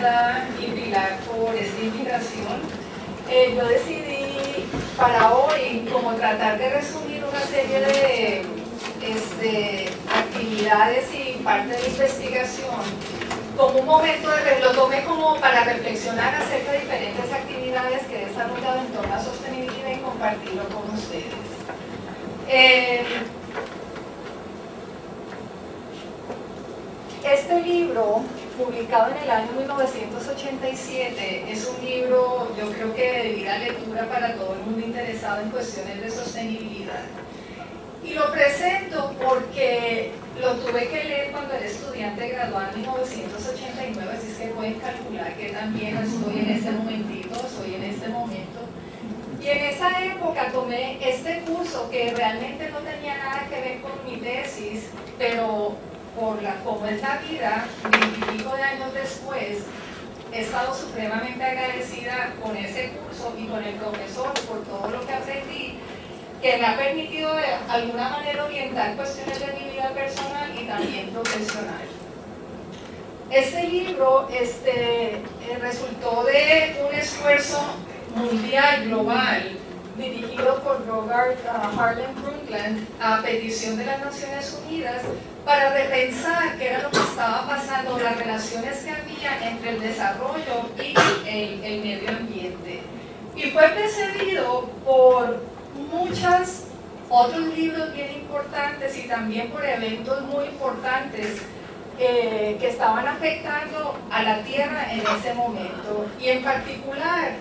Brenda y Pilar por esta invitación. Yo decidí para hoy como tratar de resumir una serie de actividades y parte de la investigación como un momento lo tomé como para reflexionar acerca de diferentes actividades que he desarrollado en torno a sostenibilidad y compartirlo con ustedes. Este libro, publicado en el año 1987, es un libro, yo creo que de debida lectura para todo el mundo interesado en cuestiones de sostenibilidad. Y lo presento porque lo tuve que leer cuando era estudiante graduado en 1989, así es que pueden calcular que también estoy en este momentito, soy en este momento. Y en esa época tomé este curso que realmente no tenía nada que ver con mi tesis, pero como es la vida, 20 y pico de años después, he estado supremamente agradecida con ese curso y con el profesor por todo lo que aprendí, que me ha permitido de alguna manera orientar cuestiones de mi vida personal y también profesional. Este libro resultó de un esfuerzo mundial, global, dirigido por Robert Harlan Brundtland a petición de las Naciones Unidas para repensar qué era lo que estaba pasando, las relaciones que había entre el desarrollo y el medio ambiente. Y fue precedido por muchos otros libros bien importantes y también por eventos muy importantes que estaban afectando a la Tierra en ese momento. Y en particular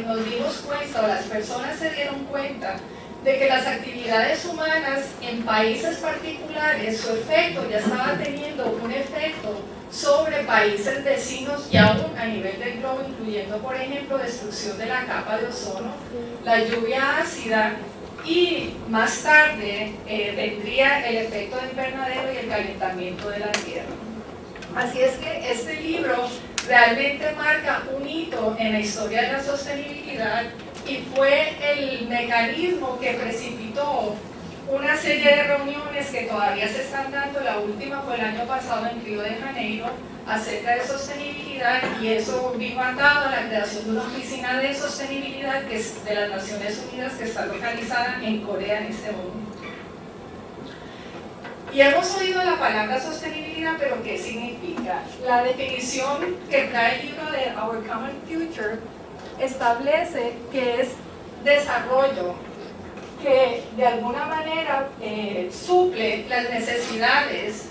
nos dimos cuenta, o las personas se dieron cuenta, de que las actividades humanas en países particulares, su efecto ya estaba teniendo un efecto sobre países vecinos y aún a nivel del globo, incluyendo por ejemplo destrucción de la capa de ozono, la lluvia ácida y más tarde vendría el efecto de invernadero y el calentamiento de la Tierra. Así es que este libro realmente marca un hito en la historia de la sostenibilidad y fue el mecanismo que precipitó una serie de reuniones que todavía se están dando. La última fue el año pasado en Río de Janeiro acerca de sostenibilidad, y eso vino atado a la creación de una oficina de sostenibilidad que es de las Naciones Unidas, que está localizada en Corea en este momento. Y hemos oído la palabra sostenibilidad, pero ¿qué significa? La definición que trae el libro de Our Common Future establece que es desarrollo que de alguna manera suple las necesidades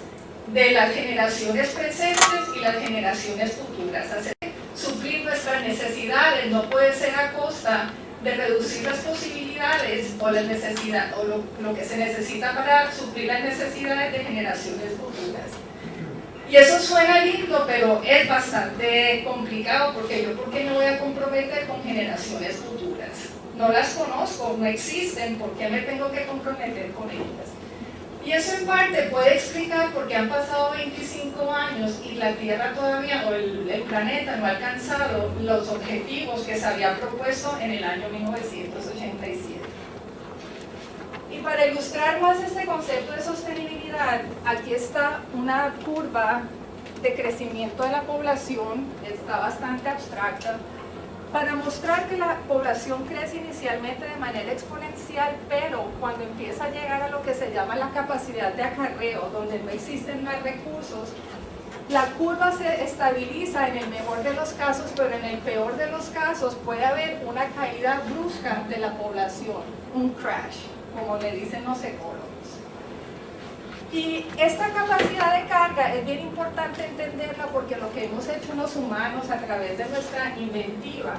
de las generaciones presentes y las generaciones futuras. Hacer suplir nuestras necesidades no puede ser a costa de reducir las posibilidades o las necesidades, o lo que se necesita para suplir las necesidades de generaciones futuras. Y eso suena lindo, pero es bastante complicado, porque yo, ¿por qué me voy a comprometer con generaciones futuras? No las conozco, no existen, ¿por qué me tengo que comprometer con ellas? Y eso en parte puede explicar por qué han pasado 25 años y la Tierra todavía, o el planeta, no ha alcanzado los objetivos que se había propuesto en el año 1987. Y para ilustrar más este concepto de sostenibilidad, aquí está una curva de crecimiento de la población, está bastante abstracta, para mostrar que la población crece inicialmente de manera exponencial, pero cuando empieza a llegar a lo que se llama la capacidad de acarreo, donde no existen más recursos, la curva se estabiliza en el mejor de los casos, pero en el peor de los casos puede haber una caída brusca de la población, un crash, como le dicen los ecólogos. Y esta capacidad de carga es bien importante entenderla, porque lo que hemos hecho los humanos a través de nuestra inventiva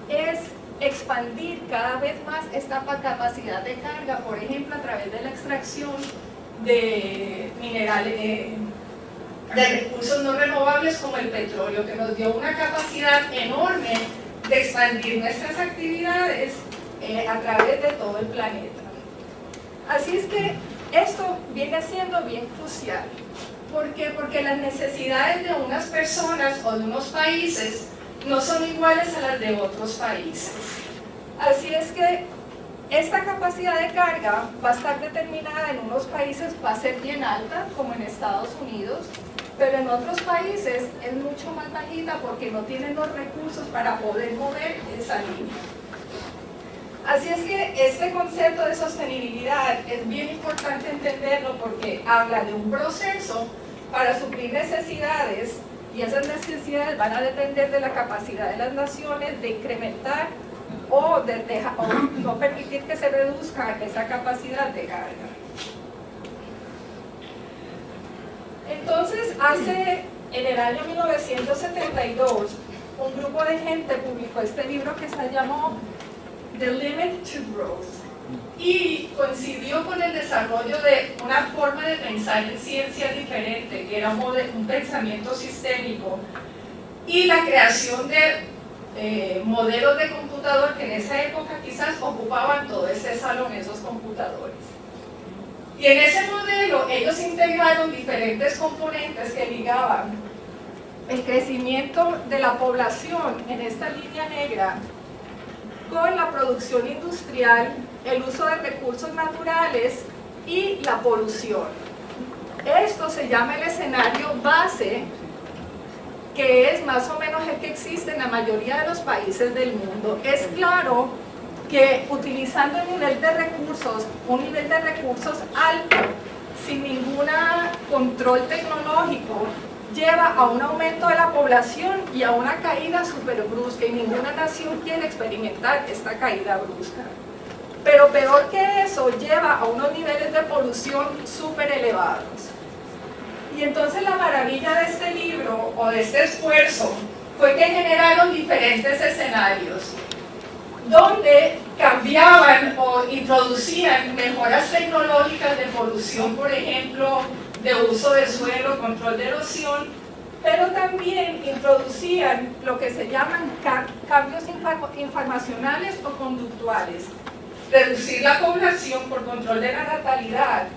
es expandir cada vez más esta capacidad de carga, por ejemplo a través de la extracción de minerales, de recursos no renovables como el petróleo, que nos dio una capacidad enorme de expandir nuestras actividades a través de todo el planeta. Así es que esto viene siendo bien crucial. ¿Por qué? Porque las necesidades de unas personas o de unos países no son iguales a las de otros países. Así es que Esta capacidad de carga va a estar determinada en unos países, va a ser bien alta, como en Estados Unidos, pero en otros países es mucho más bajita porque no tienen los recursos para poder mover esa línea. Así es que este concepto de sostenibilidad es bien importante entenderlo porque habla de un proceso para suplir necesidades y esas necesidades van a depender de la capacidad de las naciones de incrementar o no permitir que se reduzca esa capacidad de carga. Entonces, en el año 1972, un grupo de gente publicó este libro que se llamó The Limit to Growth y coincidió con el desarrollo de una forma de pensar en ciencia diferente, que era un pensamiento sistémico, y la creación de modelos de computador que en esa época quizás ocupaban todo ese salón, esos computadores. Y en ese modelo ellos integraron diferentes componentes que ligaban el crecimiento de la población en esta línea negra con la producción industrial, el uso de recursos naturales y la polución. Esto se llama el escenario base, que es más o menos el que existe en la mayoría de los países del mundo. Es claro que utilizando un nivel de recursos alto, sin ningún control tecnológico, lleva a un aumento de la población y a una caída súper brusca, y ninguna nación quiere experimentar esta caída brusca. Pero peor que eso, lleva a unos niveles de polución súper elevados. Y entonces la maravilla de este libro, o de este esfuerzo, fue que generaron diferentes escenarios, donde cambiaban o introducían mejoras tecnológicas de polución, por ejemplo, de uso de suelo, control de erosión, pero también introducían lo que se llaman cambios informacionales o conductuales. Reducir la población por control de la natalidad,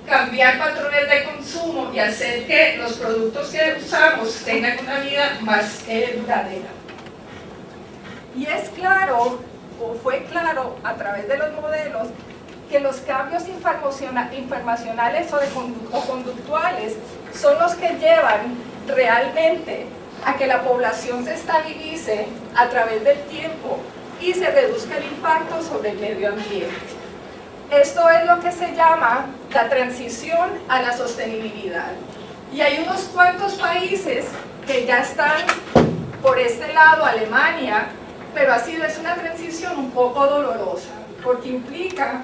cambiar patrones de consumo y hacer que los productos que usamos tengan una vida más duradera. Y es claro, o fue claro a través de los modelos, que los cambios informacionales o conductuales son los que llevan realmente a que la población se estabilice a través del tiempo y se reduzca el impacto sobre el medio ambiente. Esto es lo que se llama la transición a la sostenibilidad. Y hay unos cuantos países que ya están por este lado, Alemania, pero es una transición un poco dolorosa, porque implica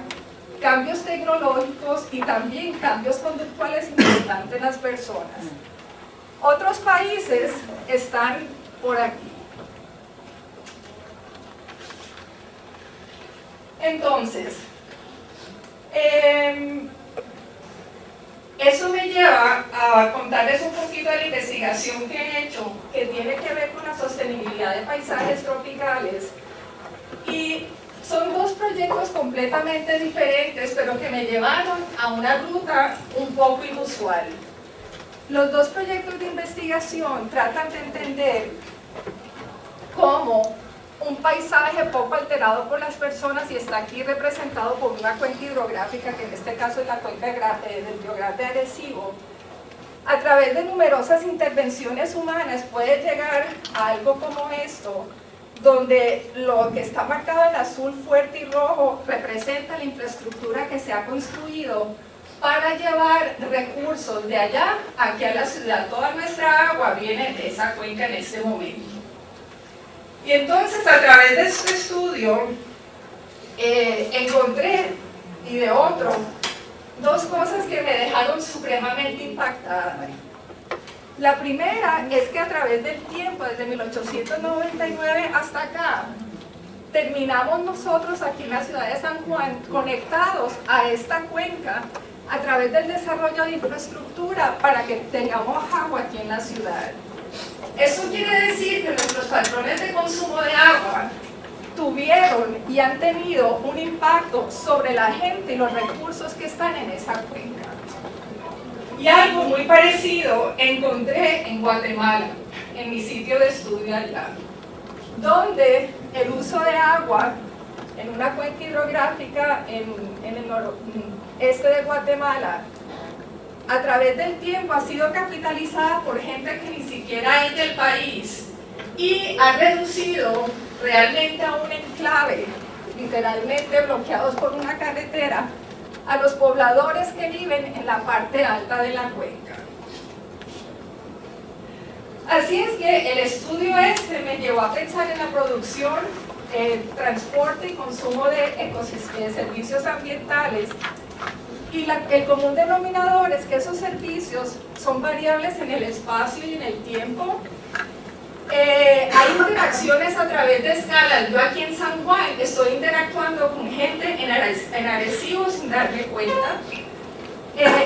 cambios tecnológicos y también cambios conductuales importantes en las personas. Otros países están por aquí. Entonces, eso me lleva a contarles un poquito de la investigación que he hecho, que tiene que ver con la sostenibilidad de paisajes tropicales. Y son dos proyectos completamente diferentes, pero que me llevaron a una ruta un poco inusual. Los dos proyectos de investigación tratan de entender cómo un paisaje poco alterado por las personas, y está aquí representado por una cuenca hidrográfica, que en este caso es la cuenca del Río Grande Arecibo, a través de numerosas intervenciones humanas puede llegar a algo como esto, donde lo que está marcado en azul fuerte y rojo representa la infraestructura que se ha construido para llevar recursos de allá aquí a la ciudad. Toda nuestra agua viene de esa cuenca en este momento. Y entonces, a través de este estudio, encontré, y de otro, dos cosas que me dejaron supremamente impactada. La primera es que a través del tiempo, desde 1899 hasta acá, terminamos nosotros aquí en la ciudad de San Juan conectados a esta cuenca a través del desarrollo de infraestructura para que tengamos agua aquí en la ciudad. Eso quiere decir que nuestros patrones de consumo de agua tuvieron y han tenido un impacto sobre la gente y los recursos que están en esa cuenca. Y algo muy parecido encontré en Guatemala, en mi sitio de estudio allá, donde el uso de agua en una cuenca hidrográfica en el noroeste de Guatemala, a través del tiempo ha sido capitalizada por gente que ni siquiera es del país y ha reducido realmente a un enclave, literalmente bloqueados por una carretera, a los pobladores que viven en la parte alta de la cuenca. Así es que el estudio este me llevó a pensar en la producción, transporte y consumo de servicios ambientales. Y el común denominador es que esos servicios son variables en el espacio y en el tiempo. Hay interacciones a través de escalas. Yo aquí en San Juan estoy interactuando con gente en Arecibo sin darme cuenta.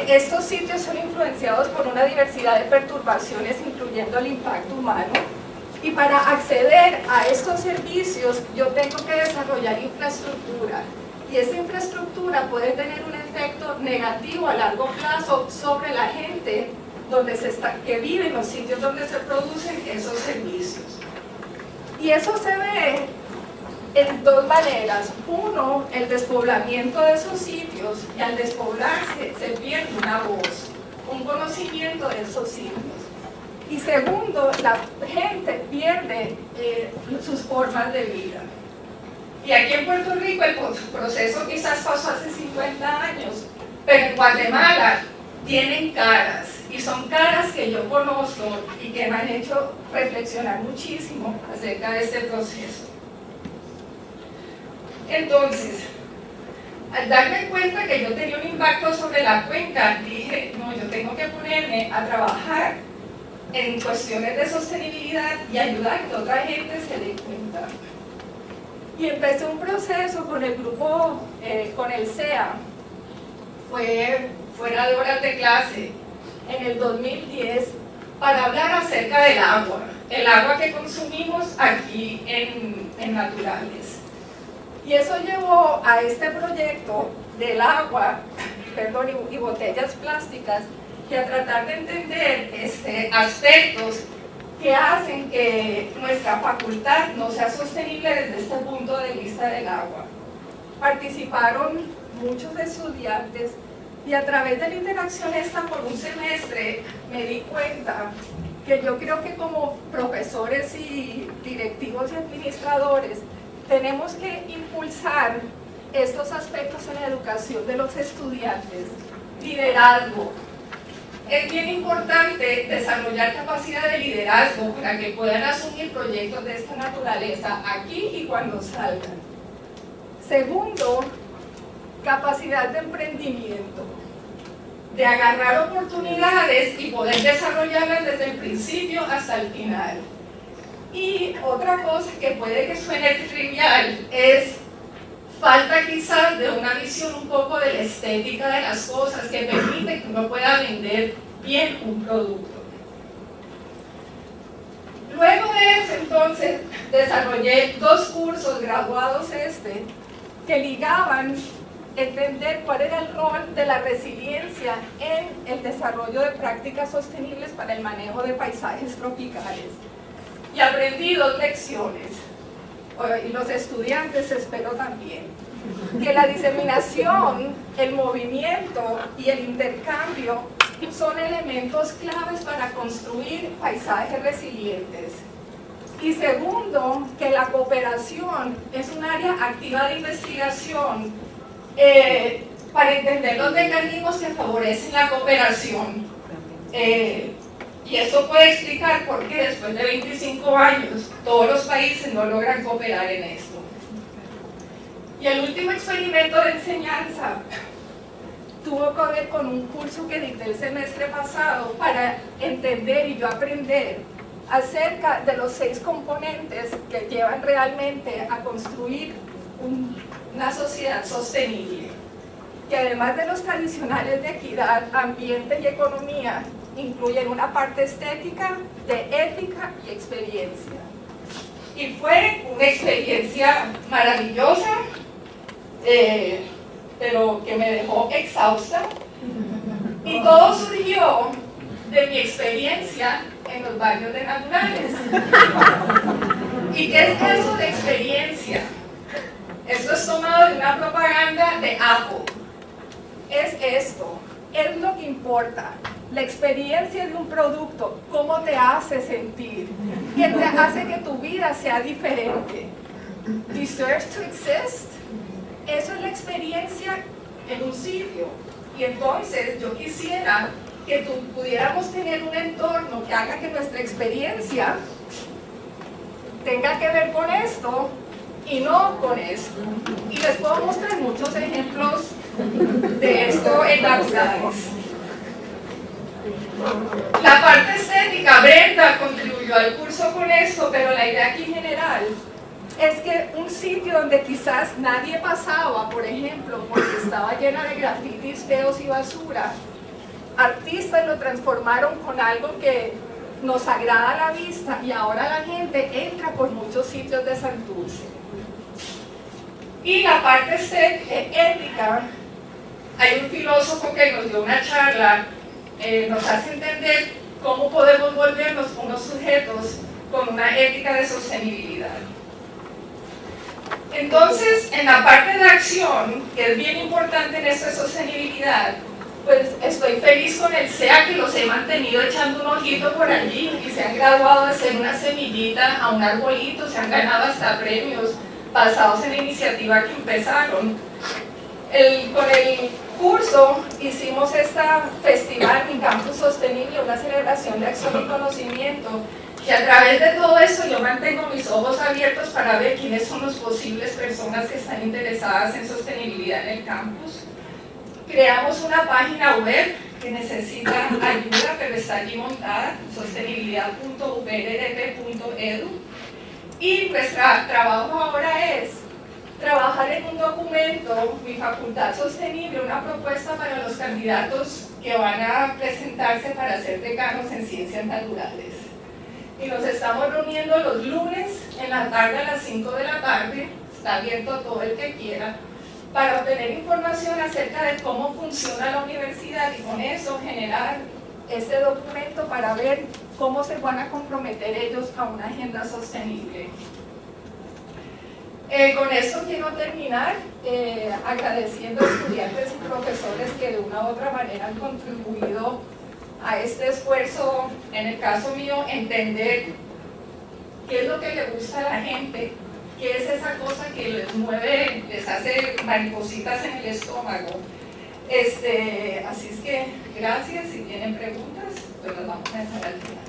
Estos sitios son influenciados por una diversidad de perturbaciones, incluyendo el impacto humano. Y para acceder a estos servicios yo tengo que desarrollar infraestructura. Y esa infraestructura puede tener un efecto negativo a largo plazo sobre la gente que vive en los sitios donde se producen esos servicios. Y eso se ve en dos maneras. Uno, el despoblamiento de esos sitios, y al despoblarse se pierde una voz, un conocimiento de esos sitios. Y segundo, la gente pierde sus formas de vida. Y aquí en Puerto Rico el proceso quizás pasó hace 50 años, pero en Guatemala tienen caras, y son caras que yo conozco y que me han hecho reflexionar muchísimo acerca de este proceso. Entonces, al darme cuenta que yo tenía un impacto sobre la cuenca, dije, no, yo tengo que ponerme a trabajar en cuestiones de sostenibilidad y ayudar a que otra gente se dé cuenta. Y empecé un proceso con el grupo, con el CEA, fue fuera de horas de clase, en el 2010, para hablar acerca del agua, el agua que consumimos aquí en Naturales. Y eso llevó a este proyecto del agua, y botellas plásticas, y a tratar de entender aspectos que hacen que nuestra facultad no sea sostenible desde este punto de vista del agua. Participaron muchos estudiantes y a través de la interacción esta por un semestre me di cuenta que yo creo que como profesores y directivos y administradores tenemos que impulsar estos aspectos en la educación de los estudiantes. Liderazgo. Es bien importante desarrollar capacidad de liderazgo para que puedan asumir proyectos de esta naturaleza aquí y cuando salgan. Segundo, capacidad de emprendimiento, de agarrar oportunidades y poder desarrollarlas desde el principio hasta el final. Y otra cosa que puede que suene trivial es falta quizás de una visión un poco de la estética de las cosas que permite que uno pueda vender bien un producto. Luego de eso, entonces, desarrollé 2 cursos graduados que ligaban entender cuál era el rol de la resiliencia en el desarrollo de prácticas sostenibles para el manejo de paisajes tropicales. Y aprendí 2 lecciones. Y los estudiantes espero también, que la diseminación, el movimiento y el intercambio son elementos claves para construir paisajes resilientes. Y segundo, que la cooperación es un área activa de investigación para entender los mecanismos que favorecen la cooperación. Y eso puede explicar por qué después de 25 años todos los países no logran cooperar en esto. Y el último experimento de enseñanza tuvo que ver con un curso que dicté el semestre pasado para entender y yo aprender acerca de los 6 componentes que llevan realmente a construir una sociedad sostenible, que además de los tradicionales de equidad, ambiente y economía, incluyen una parte estética, de ética y experiencia. Y fue una experiencia maravillosa, pero que me dejó exhausta. Y todo surgió de mi experiencia en los barrios de Naturales. ¿Y qué es eso de experiencia? Esto es tomado de una propaganda de Apple. Es esto, es lo que importa. La experiencia de un producto, cómo te hace sentir, qué te hace que tu vida sea diferente. Deserves to exist. Eso es la experiencia en un sitio. Y entonces yo quisiera que pudiéramos tener un entorno que haga que nuestra experiencia tenga que ver con esto y no con esto. Y les puedo mostrar muchos ejemplos de esto en naturales. La parte estética, Brenda contribuyó al curso con esto, pero la idea aquí general es que un sitio donde quizás nadie pasaba, por ejemplo, porque estaba llena de grafitis feos y basura, artistas lo transformaron con algo que nos agrada a la vista y ahora la gente entra por muchos sitios de Santurce. Y la parte ética, hay un filósofo que nos dio una charla, nos hace entender cómo podemos volvernos unos sujetos con una ética de sostenibilidad. Entonces, en la parte de acción, que es bien importante en esta sostenibilidad, pues estoy feliz con el SEA, que los he mantenido echando un ojito por allí y se han graduado de ser una semillita a un arbolito, se han ganado hasta premios basados en la iniciativa que empezaron. Con el curso hicimos este festival, Mi Campus Sostenible, una celebración de acción y conocimiento, y a través de todo eso yo mantengo mis ojos abiertos para ver quiénes son las posibles personas que están interesadas en sostenibilidad en el campus. Creamos una página web que necesita ayuda, pero está allí montada, sostenibilidad.uprlp.edu, y nuestro trabajo ahora es trabajar en un documento, Mi Facultad Sostenible, una propuesta para los candidatos que van a presentarse para ser decanos en ciencias naturales. Y nos estamos reuniendo los lunes en la tarde a las 5 de la tarde, está abierto a todo el que quiera, para obtener información acerca de cómo funciona la universidad y con eso generar este documento para ver cómo se van a comprometer ellos a una agenda sostenible. Con esto quiero terminar agradeciendo a estudiantes y profesores que de una u otra manera han contribuido a este esfuerzo, en el caso mío, entender qué es lo que le gusta a la gente, qué es esa cosa que les mueve, les hace maripositas en el estómago. Así es que gracias, si tienen preguntas, pues las vamos a dejar al final.